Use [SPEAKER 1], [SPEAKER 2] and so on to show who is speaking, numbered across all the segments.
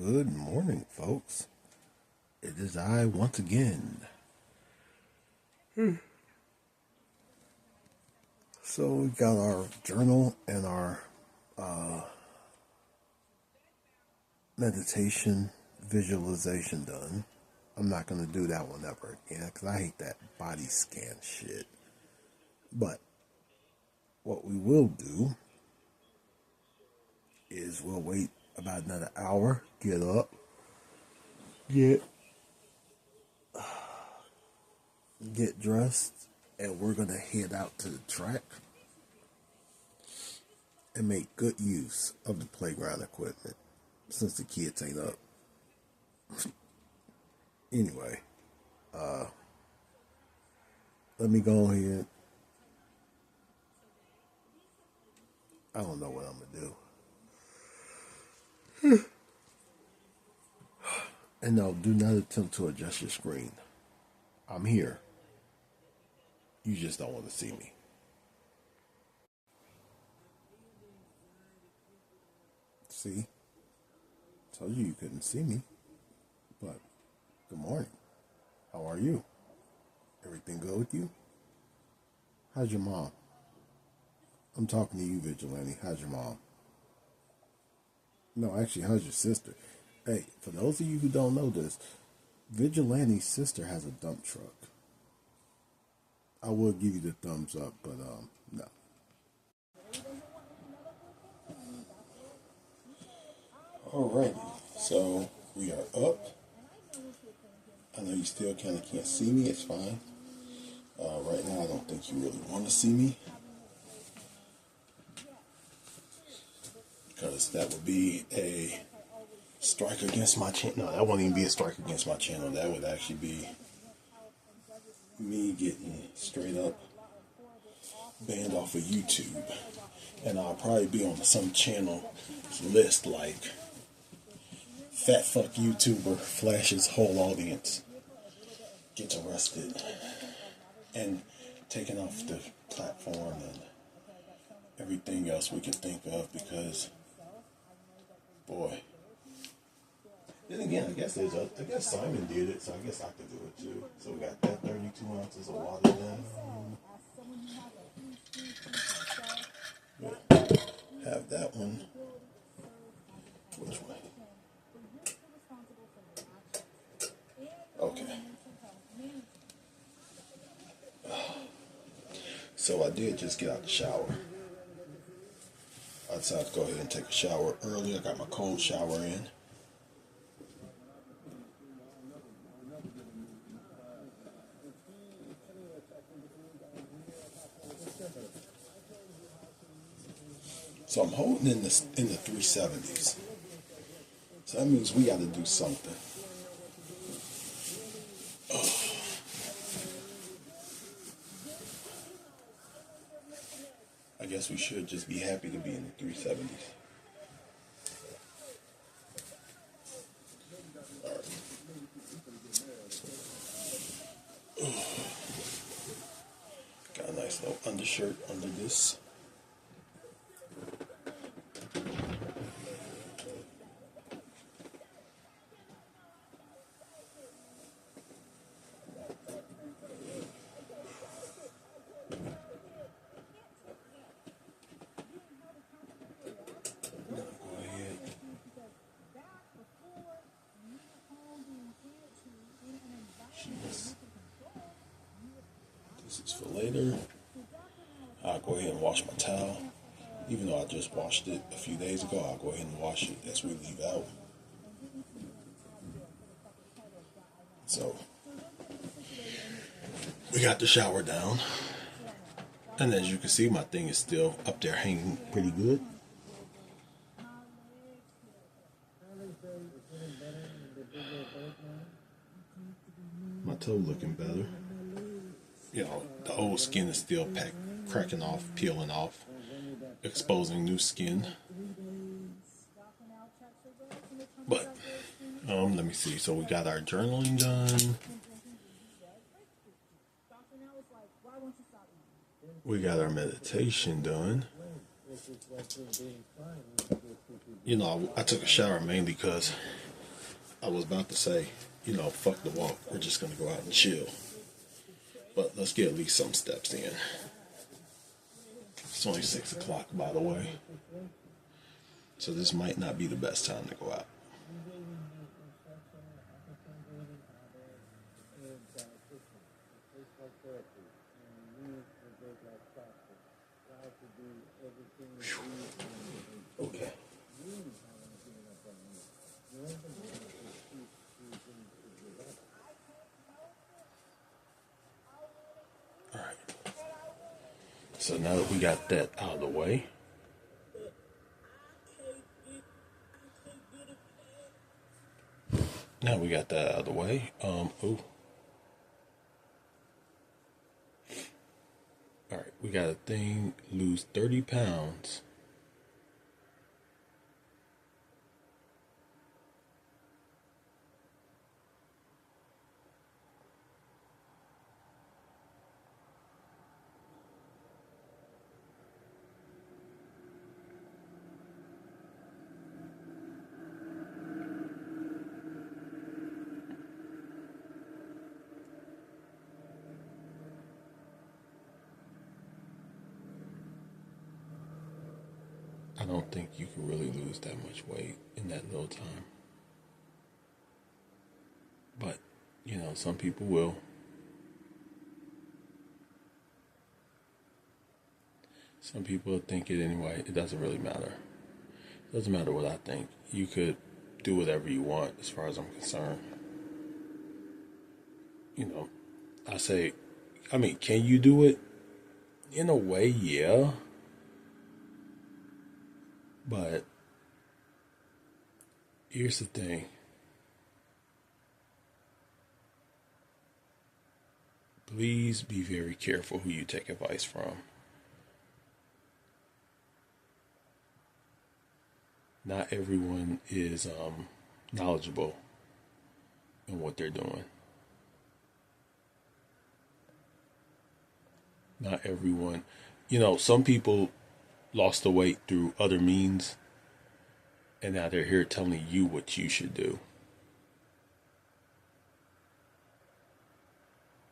[SPEAKER 1] Good morning, folks. It is I once again. So we got our journal and our meditation visualization done. I'm not going to do that one ever again because I hate that body scan shit. But what we will do is we'll wait about another hour, get up, get dressed, and we're going to head out to the track and make good use of the playground equipment since the kids ain't up. Anyway, let me go ahead. I don't know what I'm going to do. And no, do not attempt to adjust your screen. I'm here. You just don't want to see me. See? Told you couldn't see me. But, good morning. How are you? Everything good with you? How's your mom? I'm talking to you, Vigilante. How's your mom? No, actually, how's your sister? Hey, for those of you who don't know this, Vigilante's sister has a dump truck. I will give you the thumbs up, but no. Alrighty, so we are up. I know you still kind of can't see me. It's fine. Right now, I don't think you really want to see me, because that would be a strike against my channel. No, that wouldn't even be a strike against my channel. That would actually be me getting straight up banned off of YouTube. And I'll probably be on some channel list like fat fuck YouTuber flashes whole audience, gets arrested and taken off the platform and everything else we can think of, because boy. Then again, I guess Simon did it, so I guess I could do it too. So we got that 32 ounces of water down. Have that one. Which way? Okay. So I did just get out the shower. I decided to go ahead and take a shower early. I got my cold shower in. So I'm holding in the 370s. So that means we got to do something. I guess we should just be happy to be in the 370s. All right. Got a nice little undershirt under this. This is for later. I'll go ahead and wash my towel. Even though I just washed it a few days ago, I'll go ahead and wash it as we leave out. So, we got the shower down. And as you can see, my thing is still up there hanging pretty good. My toe looking better. You know, the old skin is still cracking off, peeling off, exposing new skin. But, let me see. So we got our journaling done. We got our meditation done. You know, I took a shower mainly because I was about to say, you know, fuck the walk. We're just going to go out and chill. But let's get at least some steps in. It's only 6 o'clock, by the way. So this might not be the best time to go out. Okay. All right. So now that we got that out of the way, ooh. All right, we got a thing, lose 30 pounds. I don't think you can really lose that much weight in that little time. But, you know, some people will. Some people think it anyway. It doesn't really matter. It doesn't matter what I think. You could do whatever you want as far as I'm concerned. You know, can you do it? In a way, yeah. But here's the thing. Please be very careful who you take advice from. Not everyone is knowledgeable in what they're doing. Not everyone. You know, some people lost the weight through other means, and now they're here telling you what you should do.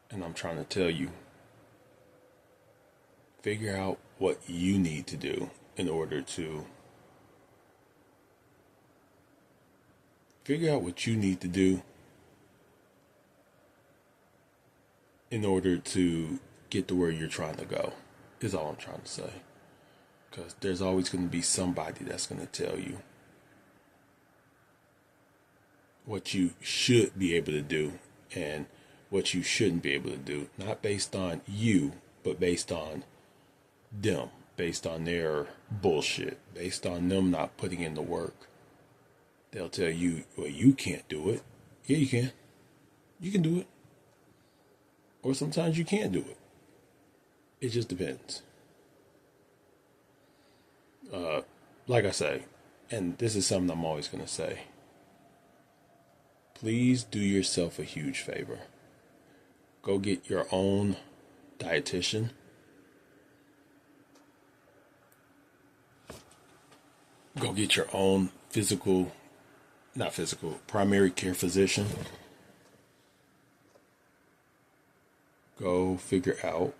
[SPEAKER 1] And I'm trying to tell you, figure out what you need to do in order to get to where you're trying to go, is all I'm trying to say. Because there's always going to be somebody that's going to tell you what you should be able to do and what you shouldn't be able to do. Not based on you, but based on them. Based on their bullshit. Based on them not putting in the work. They'll tell you, well, you can't do it. Yeah, you can. You can do it. Or sometimes you can't do it. It just depends. Like I say, and this is something I'm always going to say, please do yourself a huge favor. Go get your own dietitian. Go get your own primary care physician. Go figure out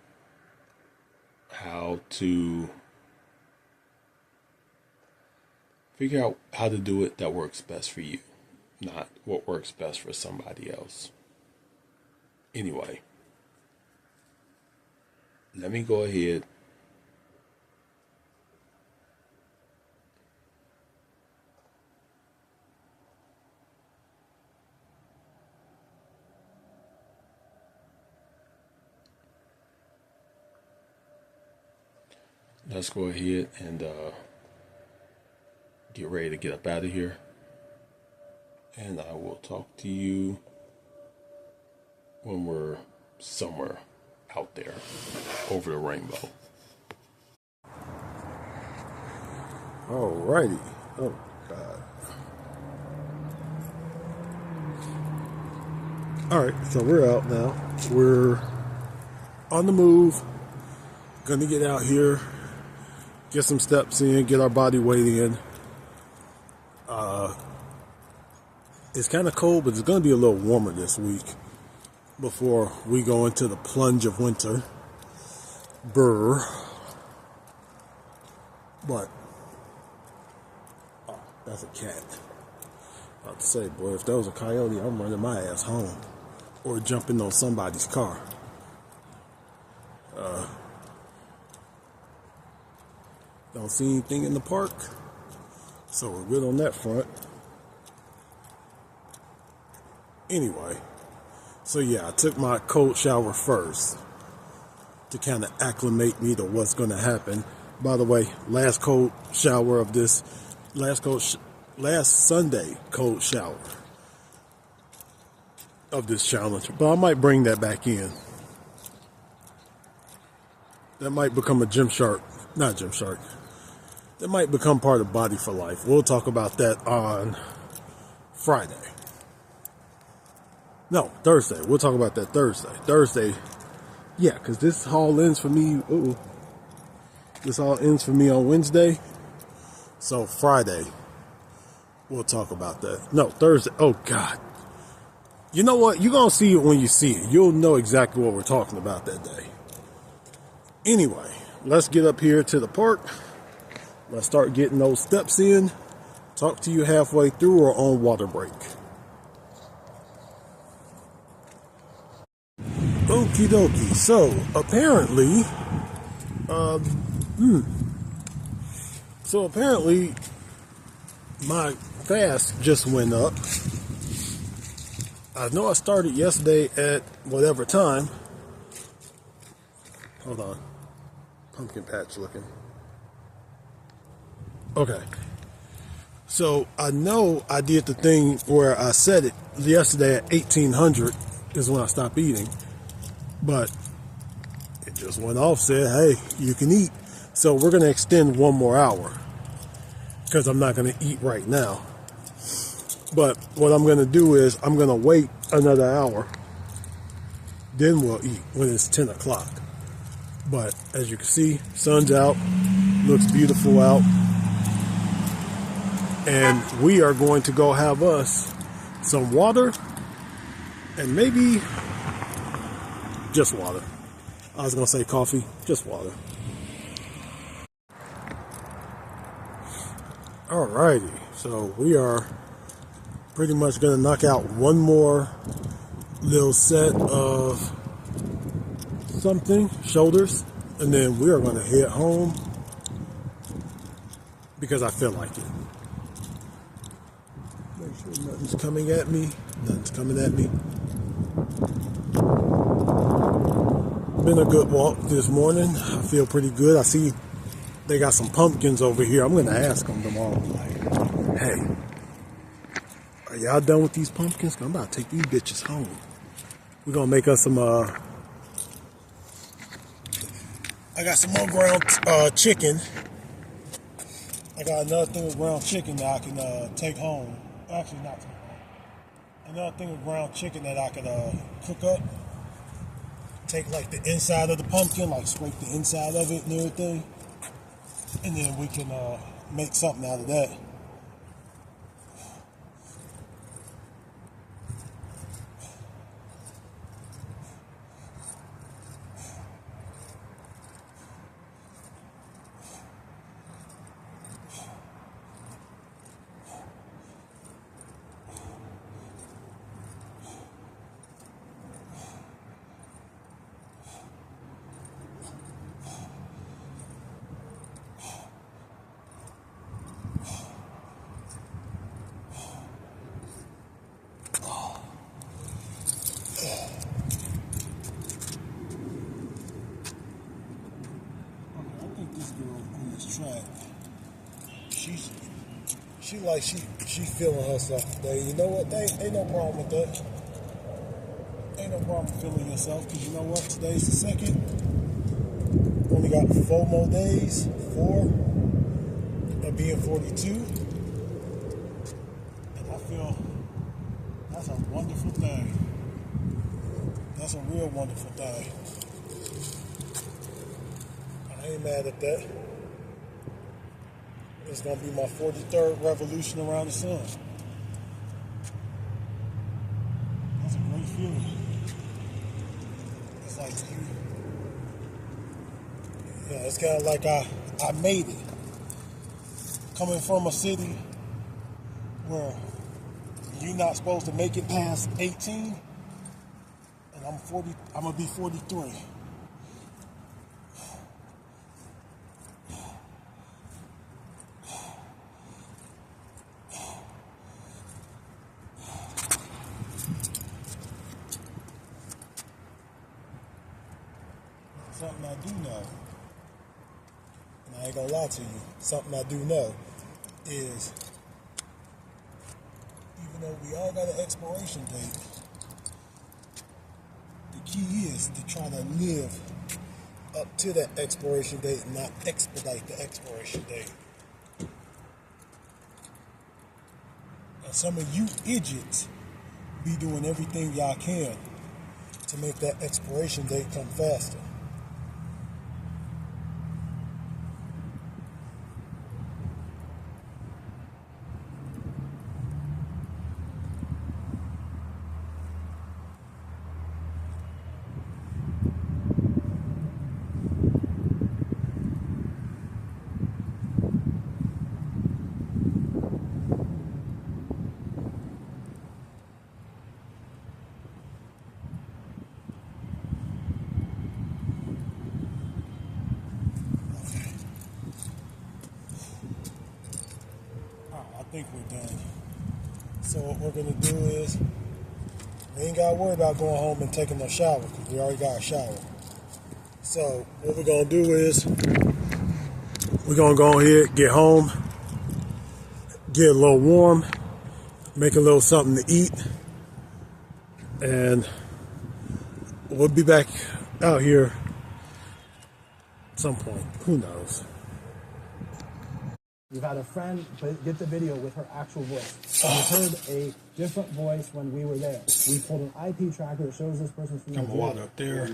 [SPEAKER 1] how to do it that works best for you, not what works best for somebody else. Anyway, let me go ahead and get ready to get up out of here. And I will talk to you when we're somewhere out there over the rainbow. Alrighty. Oh, God. Alright, so we're out now. We're on the move. Gonna get out here, get some steps in, get our body weight in. It's kind of cold, but it's going to be a little warmer this week before we go into the plunge of winter. Brr. But, oh, that's a cat. I have to say, boy, if that was a coyote, I'm running my ass home. Or jumping on somebody's car. Don't see anything in the park. So we're good on that front. Anyway, so yeah, I took my cold shower first to kind of acclimate me to what's going to happen. By the way, last cold shower of this, last Sunday cold shower of this challenge. But I might bring that back in. That might become a Gymshark, not Gymshark. That might become part of Body for Life. We'll talk about that on Friday. No, Thursday. We'll talk about that Thursday. Yeah, because this all ends for me. This all ends for me on Wednesday. So Friday, we'll talk about that. No, Thursday. Oh, God. You know what? You're going to see it when you see it. You'll know exactly what we're talking about that day. Anyway, let's get up here to the park. Let's start getting those steps in. Talk to you halfway through or on water break. Okie dokie. So apparently, my fast just went up. I know I started yesterday at whatever time. Hold on. Pumpkin patch looking. Okay. So I know I did the thing where I said it yesterday at 1800 is when I stopped eating. But it just went off, said, hey, you can eat. So we're going to extend 1 more hour because I'm not going to eat right now. But what I'm going to do is I'm going to wait another hour. Then we'll eat when it's 10 o'clock. But as you can see, sun's out. Looks beautiful out. And we are going to go have us some water and maybe just water. I was going to say coffee, just water. Alrighty, so we are pretty much going to knock out 1 more little set of something, shoulders, and then we are going to head home because I feel like it. Make sure nothing's coming at me. Nothing's coming at me. Been a good walk this morning. I feel pretty good. I see they got some pumpkins over here. I'm going to ask them tomorrow. Like, hey, are y'all done with these pumpkins? I'm about to take these bitches home. We're going to make us some, I got some more ground chicken. I got another thing of ground chicken that I can take home. Actually, not take home. Another thing of ground chicken that I could cook up. Take like the inside of the pumpkin, like scrape the inside of it and everything. And then we can make something out of that. Track. She feeling herself today. You know what? Ain't no problem with that. Ain't no problem feeling yourself because you know what? Today's the 2nd. Only got 4 more days. 4 of being 42. And I feel that's a wonderful thing. That's a real wonderful thing. I ain't mad at that. It's going to be my 43rd revolution around the sun. feeling. It's like you, yeah, it's kind of like I made it. Coming from a city where you're not supposed to make it past 18, and I'm gonna be 43. Something I do know, and I ain't gonna lie to you, something I do know is, even though we all got an expiration date, the key is to try to live up to that expiration date and not expedite the expiration date. And some of you idiots be doing everything y'all can to make that expiration date come faster. I think we're done. So what we're gonna do is, we ain't gotta worry about going home and taking a shower because we already got a shower. So what we're gonna do is, we're gonna go ahead, get home, get a little warm, make a little something to eat, and we'll be back out here at some point. Who knows?
[SPEAKER 2] We've had a friend get the video with her actual voice. So we heard a different voice when we were there. We pulled an IP tracker that shows this person's from Nigeria.
[SPEAKER 1] Water up there.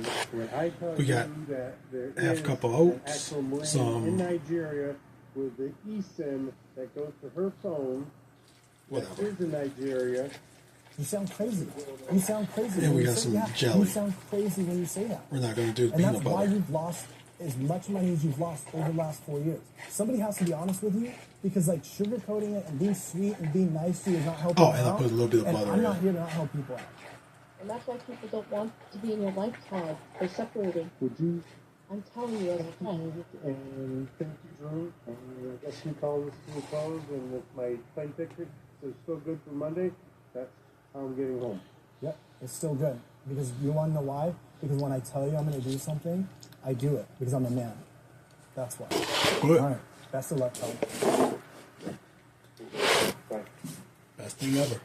[SPEAKER 1] We got half cup of oats, some
[SPEAKER 3] in Nigeria with the eSIM that goes to her phone.
[SPEAKER 1] whatever.
[SPEAKER 3] That is in Nigeria.
[SPEAKER 2] You sound crazy. You sound crazy.
[SPEAKER 1] And
[SPEAKER 2] when
[SPEAKER 1] we
[SPEAKER 2] you
[SPEAKER 1] got
[SPEAKER 2] say
[SPEAKER 1] some
[SPEAKER 2] that.
[SPEAKER 1] jelly.
[SPEAKER 2] You sound crazy when you say that.
[SPEAKER 1] We're not going to do
[SPEAKER 2] And
[SPEAKER 1] peanut
[SPEAKER 2] that's why
[SPEAKER 1] butter.
[SPEAKER 2] you've lost as much money as you've lost over the last 4 years. Somebody has to be honest with you, because like sugarcoating it and being sweet and being nice to you is not helping you out.
[SPEAKER 1] And I put a little bit of
[SPEAKER 2] And
[SPEAKER 1] butter
[SPEAKER 2] I'm
[SPEAKER 1] in.
[SPEAKER 2] not here to not help people out.
[SPEAKER 4] And that's why people don't want to be in your lifetime. They're separating.
[SPEAKER 3] Would you?
[SPEAKER 4] I'm telling you, it's fine.
[SPEAKER 3] And thank you, Drew. And I guess we call this to a close. And if my plane ticket is still good for Monday, that's how I'm getting home.
[SPEAKER 2] Yep, it's still good. Because you want to know why? Because when I tell you I'm going to do something, I do it. Because I'm a man. That's why.
[SPEAKER 1] Good.
[SPEAKER 2] All right. Best of luck, Tom.
[SPEAKER 3] Bye.
[SPEAKER 1] Best thing ever.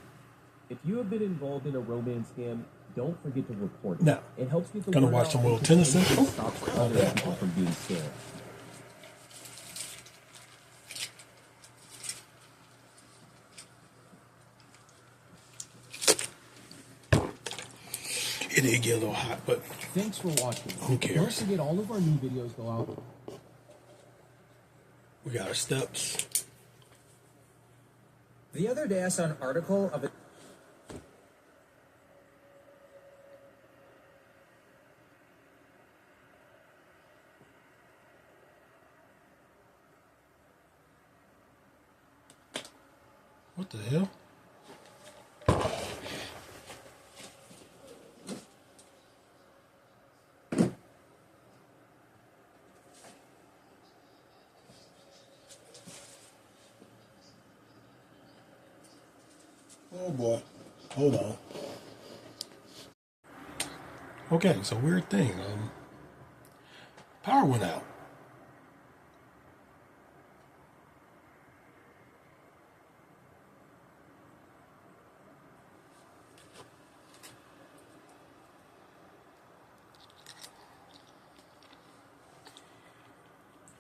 [SPEAKER 5] If you have been involved in a romance scam, don't forget to report it.
[SPEAKER 1] Now,
[SPEAKER 5] It helps get the
[SPEAKER 1] gonna
[SPEAKER 5] word
[SPEAKER 1] watch
[SPEAKER 5] out
[SPEAKER 1] some
[SPEAKER 5] and
[SPEAKER 1] Will Tennyson.
[SPEAKER 5] stops other people from being scared.
[SPEAKER 1] It did get a little hot, but
[SPEAKER 5] Thanks for watching.
[SPEAKER 1] Who cares?
[SPEAKER 5] Don't forget all of our new videos go out.
[SPEAKER 1] we got our steps.
[SPEAKER 6] The other day I saw an article of a
[SPEAKER 1] What the hell? Oh boy. Hold on. Okay, so weird thing. Power went out.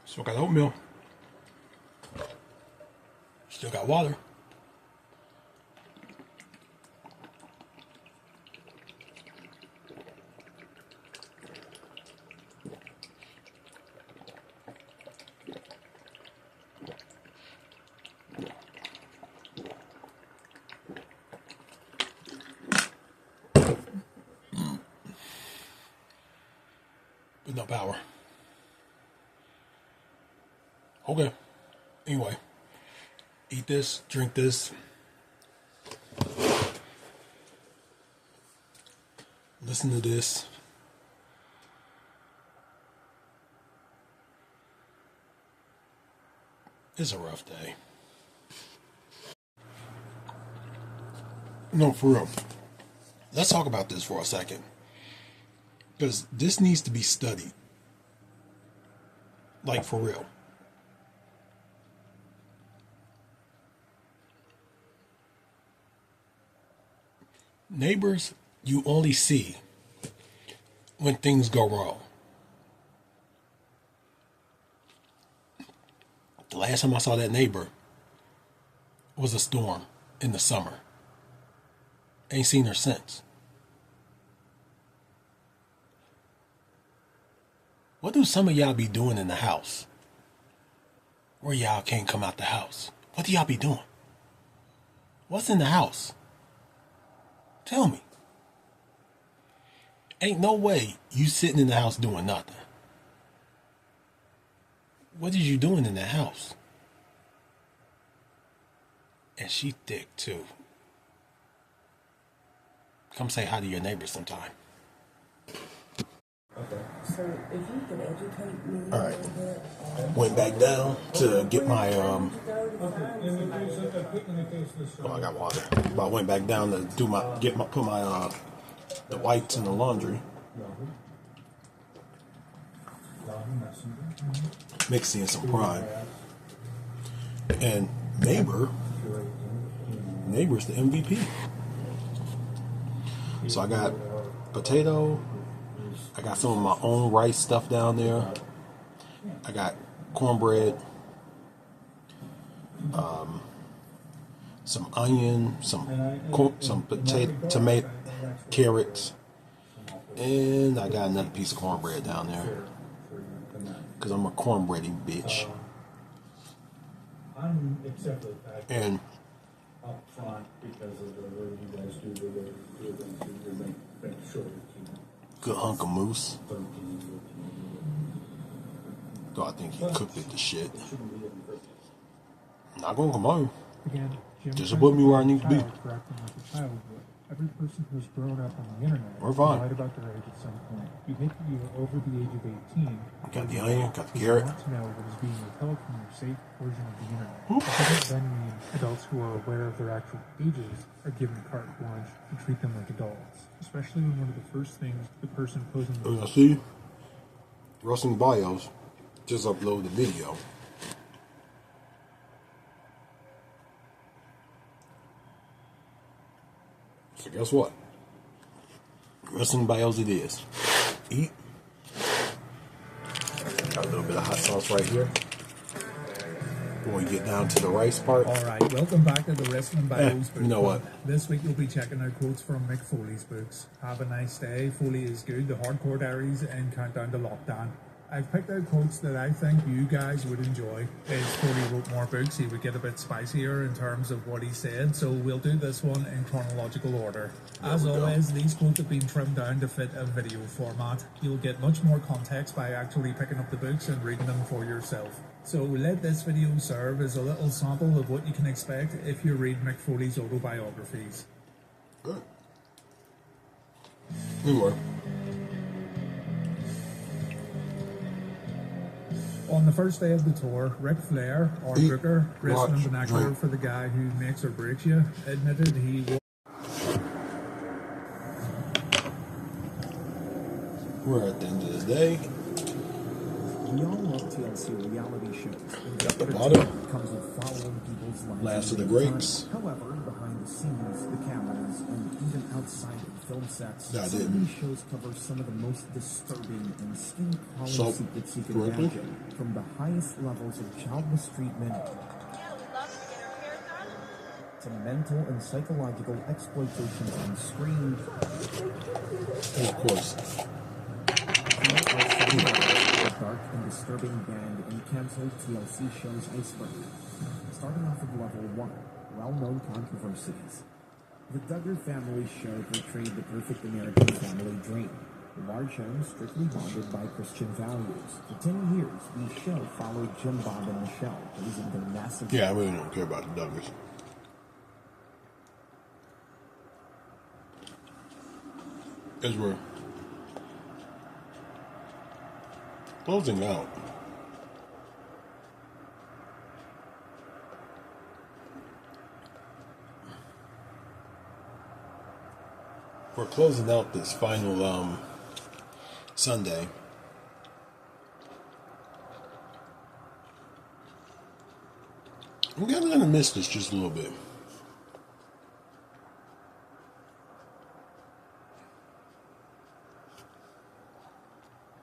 [SPEAKER 1] Still got oatmeal. Still got water. power. Okay. Anyway, eat this, drink this. Listen to this. It's a rough day. No, for real. Let's talk about this for a second. Because this needs to be studied. Like, for real. Neighbors, you only see when things go wrong. The last time I saw that neighbor was a storm in the summer. Ain't seen her since. What do some of y'all be doing in the house where y'all can't come out the house? What do y'all be doing? What's in the house? Tell me. Ain't no way you sitting in the house doing nothing. What is you doing in that house? And she thick too. Come say hi to your neighbors sometime.
[SPEAKER 7] So if you can educate me
[SPEAKER 1] All right.
[SPEAKER 7] a little bit.
[SPEAKER 1] Went back down to get my I got water. But I went back down to do put my the whites in the laundry. Mixing in some prime. And neighbor's the MVP. So I got potato. I got some of my own rice stuff down there. I got cornbread, some onion, some potato, tomato, carrots, and I got another piece of cornbread down there because I'm a cornbready bitch. And
[SPEAKER 8] up front because of the way you guys do the make sure
[SPEAKER 1] good hunk of moose. Though I think he cooked it to shit. Not gonna come on.
[SPEAKER 9] Again,
[SPEAKER 1] Just put me where I need to be.
[SPEAKER 9] For acting like a child would. Every person who's grown up on the internet
[SPEAKER 1] We're fine.
[SPEAKER 9] lied about their age at some point. You think that you are over the age of 18.
[SPEAKER 1] Got the onion, got the
[SPEAKER 9] You
[SPEAKER 1] carrot.
[SPEAKER 9] want to know what is being withheld from your safe version of the internet. It doesn't then mean adults who are aware of their actual ages are given carte blanche to treat them like adults. Especially when one of the first things the person posing the
[SPEAKER 1] I see. Rusting Bios just uploaded the video. So guess what? Rusting Bios it is. Eat. Got a little bit of hot sauce right here. When we get down to the rice part.
[SPEAKER 10] Alright, welcome back to the Wrestling Bios book.
[SPEAKER 1] You know what?
[SPEAKER 10] This week you'll be checking out quotes from Mick Foley's books. Have a Nice Day, Foley is Good, The Hardcore Diaries, and Countdown to Lockdown. I've picked out quotes that I think you guys would enjoy. As Foley wrote more books, he would get a bit spicier in terms of what he said, so we'll do this one in chronological order. As always, these quotes have been trimmed down to fit a video format. You'll get much more context by actually picking up the books and reading them for yourself. So let this video serve as a little sample of what you can expect if you read Mick Foley's autobiographies.
[SPEAKER 1] Good. Anyway.
[SPEAKER 10] On the first day of the tour, Ric Flair, our booker, wrestling vernacular for the guy who makes or breaks you, admitted he was.
[SPEAKER 1] We're at the end of the day.
[SPEAKER 2] We all love TLC reality shows.
[SPEAKER 1] Got the bottom.
[SPEAKER 2] Comes with following people's lives.
[SPEAKER 1] Last of the grapes.
[SPEAKER 2] However, behind the scenes, the cameras, and even outside of film sets,
[SPEAKER 1] Yeah, I
[SPEAKER 2] some
[SPEAKER 1] did.
[SPEAKER 2] of these shows cover some of the most disturbing and skin-crawling
[SPEAKER 1] So,
[SPEAKER 2] secrets you can
[SPEAKER 1] correctly?
[SPEAKER 2] imagine. From the highest levels of child mistreatment to mental and psychological exploitations on screen.
[SPEAKER 1] And of course.
[SPEAKER 2] A dark and disturbing band and canceled TLC shows iceberg. Starting off with level 1, well-known controversies. The Duggar family show portrayed the perfect American family dream.
[SPEAKER 6] The large home strictly bonded by Christian values. For 10 years, the show followed Jim, Bob, and Michelle, raising their massive...
[SPEAKER 1] Yeah, I really don't care about the Duggars. As we're closing out, we're closing out this final Sunday. I'm gonna miss this just a little bit.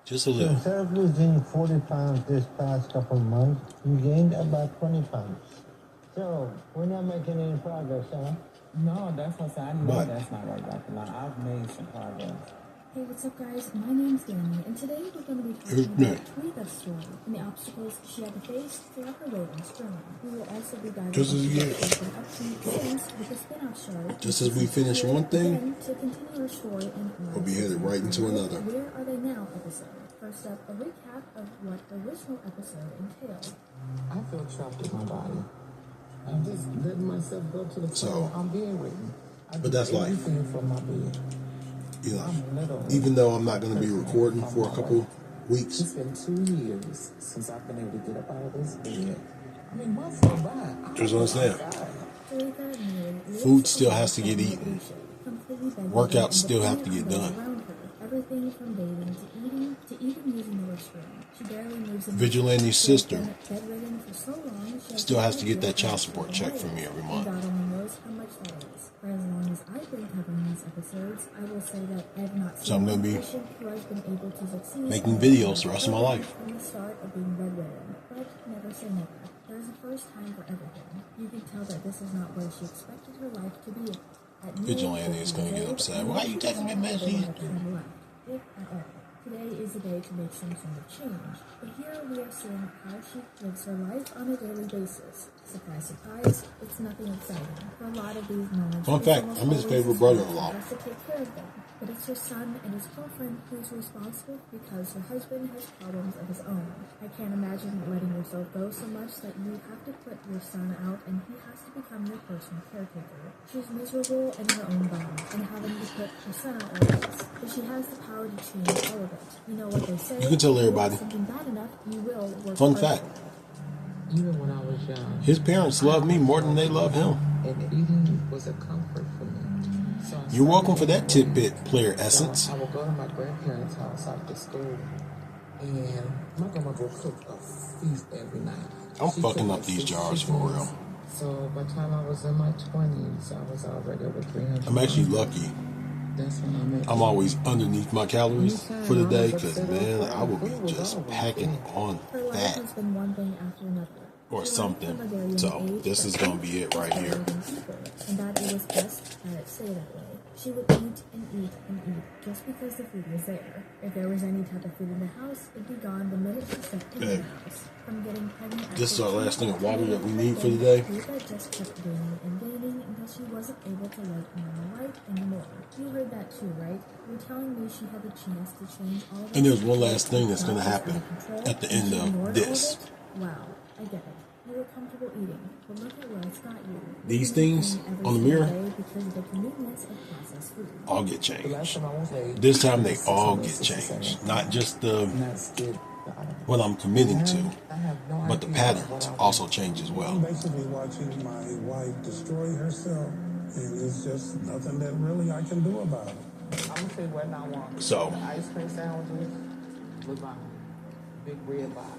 [SPEAKER 1] Just a little.
[SPEAKER 11] Instead of losing 40 pounds this past couple of months, you gained about 20 pounds. So, we're not making any progress, huh?
[SPEAKER 7] No, that's what I know that's not right, Dr. Lon. I've made some progress. Hey, what's up, guys? My name's Danny, and today we're going to be talking about Tweeta's story and the obstacles she had to face throughout her weight loss journey. We will also be diving
[SPEAKER 1] Just as
[SPEAKER 7] into
[SPEAKER 1] you
[SPEAKER 7] what has been up to since with the spin-off show.
[SPEAKER 1] Just as we finish one thing,
[SPEAKER 7] to continue her story and
[SPEAKER 1] we'll be headed right into another.
[SPEAKER 7] Where Are They Now episode. First up, a recap of what the original episode entailed.
[SPEAKER 11] I feel trapped in my body. I'm just letting myself go to the floor. I'm being written.
[SPEAKER 1] But that's life.
[SPEAKER 11] For my being.
[SPEAKER 1] You know, even though I'm not going to be recording for a couple weeks.
[SPEAKER 11] It's been 2 years since I've been able to get up out of this bed. I mean, months go by.
[SPEAKER 1] Just understand. Food still has to get eaten. Workouts still have to get done.
[SPEAKER 7] Everything from bathing to eating to even using the restroom. She barely moves.
[SPEAKER 1] Vigilante's sister
[SPEAKER 7] bedridden for so long,
[SPEAKER 1] still has to get that child support check from me every month.
[SPEAKER 7] God only knows how much that is. For as long as I've been covering these episodes, I will say that I have not seen
[SPEAKER 1] So I'm going to be
[SPEAKER 7] who has been able to succeed
[SPEAKER 1] making videos the rest of my life.
[SPEAKER 7] From the start of being bedridden, but never say never. There is a first time for everything. You can tell that this is not where she expected her life to be.
[SPEAKER 1] Vigilante is going to get upset. Why are you taking me message?
[SPEAKER 7] If at all. Today is the day to make some sort of change. But here we are seeing how she lives her life on a daily basis. Surprise, surprise, it's nothing exciting. For a lot of these moments,
[SPEAKER 1] Fun fact, I'm his favorite brother-in-law.
[SPEAKER 7] Has to take care of them. But it's her son and his girlfriend who's responsible because her husband has problems of his own. I can't imagine letting yourself go so much that you have to put your son out and he has to become your personal caretaker. She's miserable in her own body and having to put her son out always. But she has the power to change all of it. You know what they say?
[SPEAKER 1] You can tell everybody.
[SPEAKER 7] Something bad enough, you will work
[SPEAKER 1] Fun
[SPEAKER 7] hard
[SPEAKER 1] fact.
[SPEAKER 7] for it.
[SPEAKER 11] Even when I was young.
[SPEAKER 1] His parents love me more than they love him.
[SPEAKER 11] And eating was a comfort for me. So
[SPEAKER 1] You're welcome for that tidbit, player essence.
[SPEAKER 11] I would go to my grandparents' house after school, and my grandmother would cook a feast every night.
[SPEAKER 1] I'm fucking up these jars for real.
[SPEAKER 11] So by the time I was in my 20s, I was already over 300.
[SPEAKER 1] I'm actually lucky.
[SPEAKER 11] That's when I met
[SPEAKER 1] I'm always underneath my calories for the day because, man, I will be just packing on
[SPEAKER 7] Her life
[SPEAKER 1] fat
[SPEAKER 7] has been one thing after another.
[SPEAKER 1] or
[SPEAKER 7] She
[SPEAKER 1] something.
[SPEAKER 7] learned from a very young
[SPEAKER 1] So
[SPEAKER 7] age
[SPEAKER 1] this
[SPEAKER 7] that
[SPEAKER 1] is going to be it right here.
[SPEAKER 7] and that it was best that it stay that way. She would eat and eat and eat just because the food was there. If there was any type of food in the house, it'd be gone the minute she stepped into the house. From getting pregnant,
[SPEAKER 1] This is our last thing of water that we need for the day.
[SPEAKER 7] Rita just kept gaining and gaining until she wasn't able to live a normal life anymore. You heard that too, right? You're telling me she had the chance to change all of it.
[SPEAKER 1] And there's one last thing that's going to happen at the end of this.
[SPEAKER 7] Wow, I get it. You were comfortable eating, but look at where it's got you.
[SPEAKER 1] These things on the mirror
[SPEAKER 7] Because of the convenience of processed food.
[SPEAKER 1] all get changed. This time they all get changed. Not just the what I'm committing to, but the patterns also change as well.
[SPEAKER 12] I'm basically watching my wife destroy herself, and it's just nothing that really I can do about it.
[SPEAKER 11] I'm gonna say what I want.
[SPEAKER 1] So
[SPEAKER 11] The ice cream sandwiches with my big red box.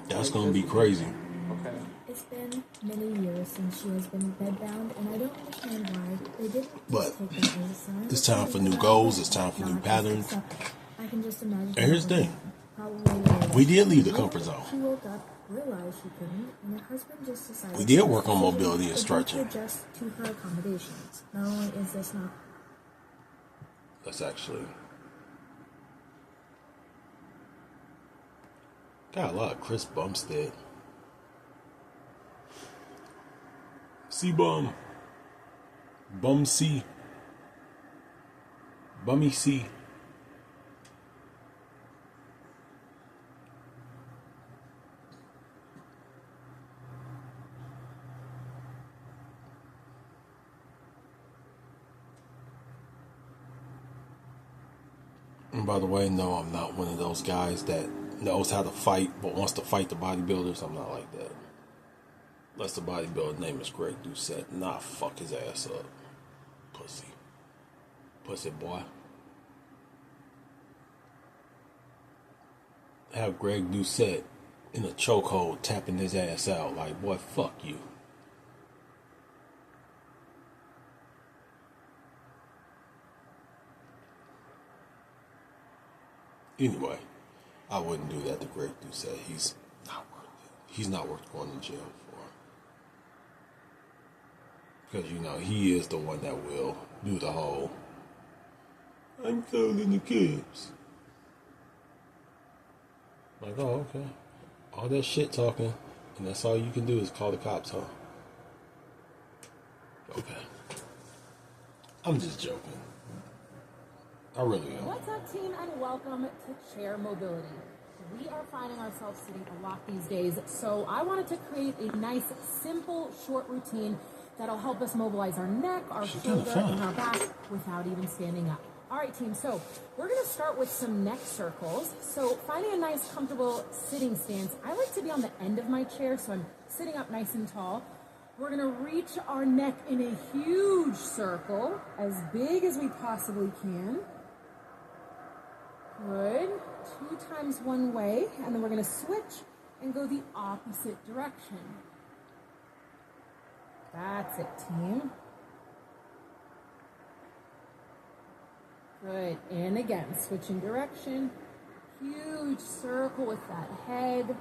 [SPEAKER 1] that's going to be crazy.
[SPEAKER 11] Okay.
[SPEAKER 7] It's been many years since she has been bedbound, and I don't understand why they didn't
[SPEAKER 1] But
[SPEAKER 7] take that as a sign.
[SPEAKER 1] it's time for new goals. It's time for new patterns.
[SPEAKER 7] I can just imagine.
[SPEAKER 1] And here's the thing.
[SPEAKER 7] Probably later.
[SPEAKER 1] We did leave the comfort zone.
[SPEAKER 7] She woke up, realized she couldn't, and her husband just decided.
[SPEAKER 1] We did work on mobility and
[SPEAKER 7] to
[SPEAKER 1] stretching.
[SPEAKER 7] adjust to her accommodations. Not only is this not.
[SPEAKER 1] That's actually got a lot of Chris Bumstead. C-Bum. Bum C. Bummy C. And by the way, no, I'm not one of those guys that knows how to fight but wants to fight the bodybuilders. I'm not like that. Unless the bodybuilder's name is Greg Doucette. Nah, fuck his ass up. Pussy. Pussy boy. Have Greg Doucette in a chokehold tapping his ass out like, boy, fuck you. Anyway, I wouldn't do that to Greg Doucette. He's not worth it. He's not worth going to jail for. Because, you know, he is the one that will do the whole, I'm calling the kids. Like, oh, okay. All that shit talking, and that's all you can do is call the cops, huh? Okay. I'm just joking. I really am.
[SPEAKER 13] What's up, team, and welcome to Chair Mobility. We are finding ourselves sitting a lot these days, so I wanted to create a nice, simple, short routine that'll help us mobilize our neck, our shoulder, and our back without even standing up. All right, team, so we're going to start with some neck circles. So finding a nice, comfortable sitting stance. I like to be on the end of my chair, so I'm sitting up nice and tall. We're going to reach our neck in a huge circle, as big as we possibly can. Good. 2 times one way, and then we're going to switch and go the opposite direction. That's it, team. Good. And again, switching direction. Huge circle with that head.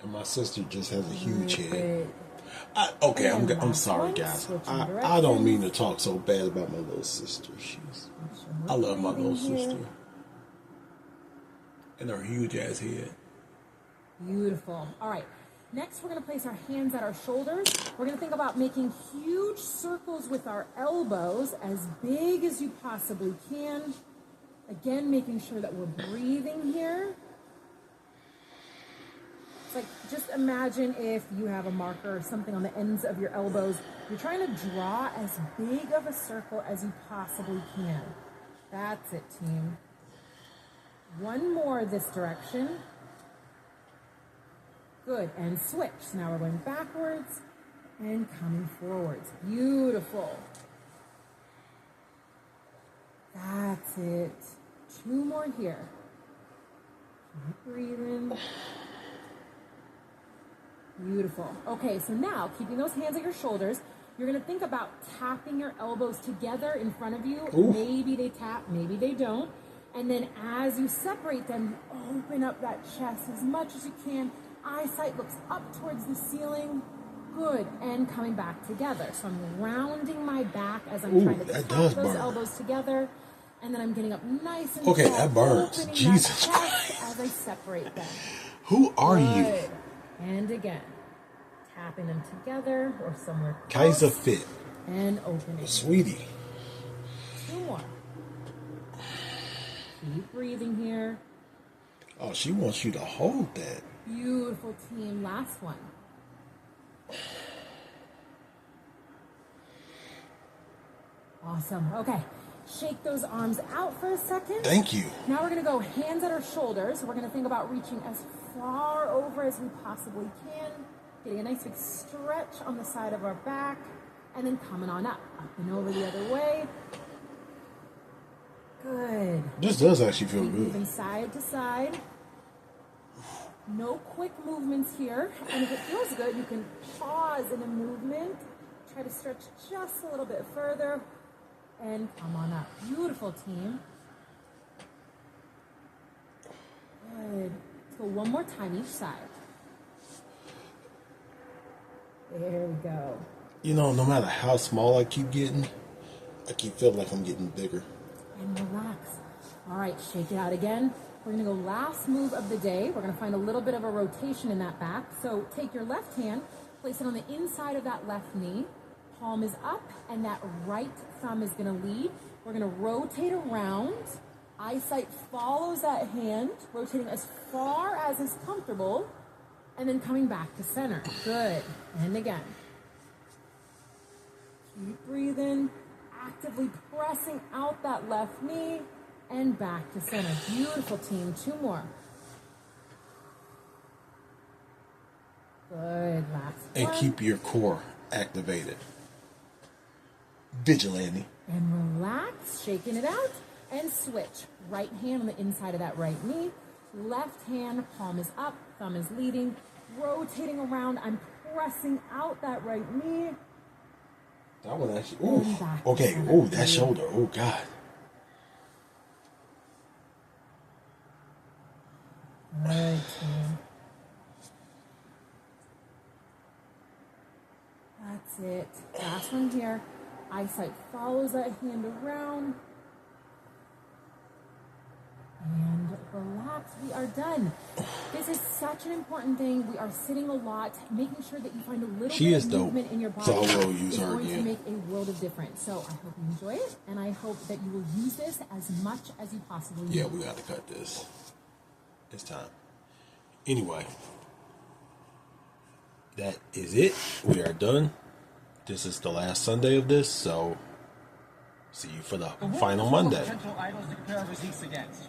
[SPEAKER 1] And my sister just has a huge head. I'm sorry, guys. I don't mean to talk so bad about my little sister. I love my little sister. And her huge ass head.
[SPEAKER 13] Beautiful. All right. Next, we're going to place our hands at our shoulders. We're going to think about making huge circles with our elbows, as big as you possibly can. Again, making sure that we're breathing here. It's like, just imagine if you have a marker or something on the ends of your elbows. You're trying to draw as big of a circle as you possibly can. That's it, team. One more this direction. Good, and switch. So now we're going backwards and coming forwards. Beautiful. That's it. 2 more here. Keep breathing. Beautiful. Okay, so now, keeping those hands at your shoulders, you're going to think about tapping your elbows together in front of you. Ooh. Maybe they tap, maybe they don't. And then as you separate them, open up that chest as much as you can. Eyesight looks up towards the ceiling. Good. And coming back together. So I'm rounding my back as I'm trying to tap those elbows together. And then I'm getting up nice and tall,
[SPEAKER 1] that burns. Jesus
[SPEAKER 13] Christ. As I separate them.
[SPEAKER 1] Who are you?
[SPEAKER 13] And again. Tapping them together or somewhere close.
[SPEAKER 1] Kaiser Fit.
[SPEAKER 13] And opening.
[SPEAKER 1] Sweetie.
[SPEAKER 13] 2 more. Keep breathing here.
[SPEAKER 1] Oh, she wants you to hold that.
[SPEAKER 13] Beautiful, team. Last one. Awesome. Okay. Shake those arms out for a second.
[SPEAKER 1] Thank you.
[SPEAKER 13] Now we're going to go hands at our shoulders. We're going to think about reaching as far over as we possibly can. Getting a nice big stretch on the side of our back. And then coming on up. Up and over the other way. Good.
[SPEAKER 1] This does actually feel good.
[SPEAKER 13] Moving side to side. No quick movements here. And if it feels good, you can pause in a movement. Try to stretch just a little bit further. And come on up. Beautiful, team. Good. Let's go one more time each side. There we go.
[SPEAKER 1] You know, no matter how small I keep getting, I keep feeling like I'm getting bigger.
[SPEAKER 13] And relax. All right, shake it out again. We're going to go last move of the day. We're going to find a little bit of a rotation in that back. So take your left hand, place it on the inside of that left knee. Palm is up, and that right thumb is going to lead. We're going to rotate around. Eyesight follows that hand, rotating as far as is comfortable, and then coming back to center. Good. And again. Keep breathing. Actively pressing out that left knee. and back to center. Beautiful, team. 2 more. Good. Last
[SPEAKER 1] And
[SPEAKER 13] one.
[SPEAKER 1] keep your core activated. Vigilante.
[SPEAKER 13] And relax, shaking it out, and switch. Right hand on the inside of that right knee. Left hand, palm is up, thumb is leading. Rotating around, I'm pressing out that right knee.
[SPEAKER 1] That one actually, ooh, okay, ooh, that shoulder, oh God.
[SPEAKER 13] All right, team. That's it. Last one here. Eyesight follows that hand around. And relax. We are done. This is such an important thing. We are sitting a lot. Making sure that you find a little bit of movement in your body
[SPEAKER 1] So I will use
[SPEAKER 13] is
[SPEAKER 1] her
[SPEAKER 13] going to
[SPEAKER 1] again.
[SPEAKER 13] make a world of difference. So I hope you enjoy it, and I hope that you will use this as much as you possibly
[SPEAKER 1] Yeah,
[SPEAKER 13] can.
[SPEAKER 1] we got to cut this. It's time. Anyway, that is it. We are done. This is the last Sunday of this, so see you for the final Monday.
[SPEAKER 14] Potential idols to compare our physiques against.